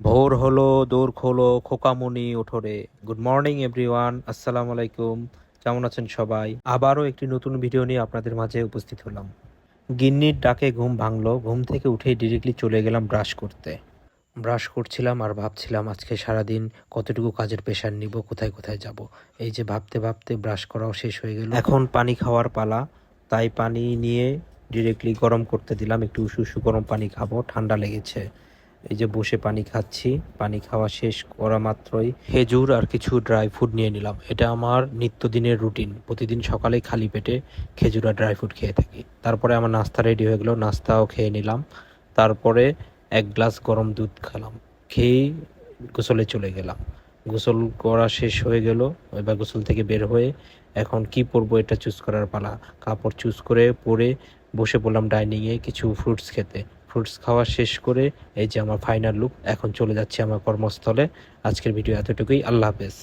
ভোর হলো, দোর খোলো, খোকামুনি ওঠো রে। গুড মর্নিং এভরিওয়ান, আসসালামু আলাইকুম। কেমন আছেন সবাই? আবারও একটি নতুন ভিডিও নিয়ে আপনাদের মাঝে উপস্থিত হলাম। গিন্নির ডাকে ঘুম ভাঙলো, ঘুম থেকে উঠেই ডিরেক্টলি চলে গেলাম ব্রাশ করতে। ব্রাশ করছিলাম আর ভাবছিলাম আজকে সারাদিন কতটুকু কাজের প্রেশার নিব, কোথায় কোথায় যাব। এই যে ভাবতে ভাবতে ব্রাশ করাও শেষ হয়ে গেল। এখন পানি খাওয়ার পালা, তাই পানি নিয়ে ডিরেক্টলি গরম করতে দিলাম। একটু উষু উষু গরম পানি খাবো, ঠান্ডা লেগেছে। এই যে বসে পানি খাচ্ছি। পানি খাওয়া শেষ করা মাত্রই খেজুর আর কিছু ড্রাই ফ্রুট নিয়ে নিলাম। এটা আমার নিত্যদিনের রুটিন, প্রতিদিন সকালে খালি পেটে খেজুর আর ড্রাই ফ্রুট খেয়ে থাকি। তারপরে আমার নাস্তা রেডি হয়ে গেল, নাস্তাও খেয়ে নিলাম। তারপরে এক গ্লাস গরম দুধ খেলাম, খেয়েই গোসলে চলে গেলাম। গোসল করা শেষ হয়ে গেল, এবার গোসল থেকে বের হয়ে এখন কি পরবো এটা চুজ করার পালা। কাপড় চুজ করে পরে বসে পড়লাম ডাইনিংয়ে কিছু ফ্রুটস খেতে। ফ্রুটস খাওয়া শেষ করে এই যে আমার ফাইনাল লুক। এখন চলে যাচ্ছি আমার কর্মস্থলে। আজকের ভিডিও এতটুকুই, আল্লাহ হাফেজ।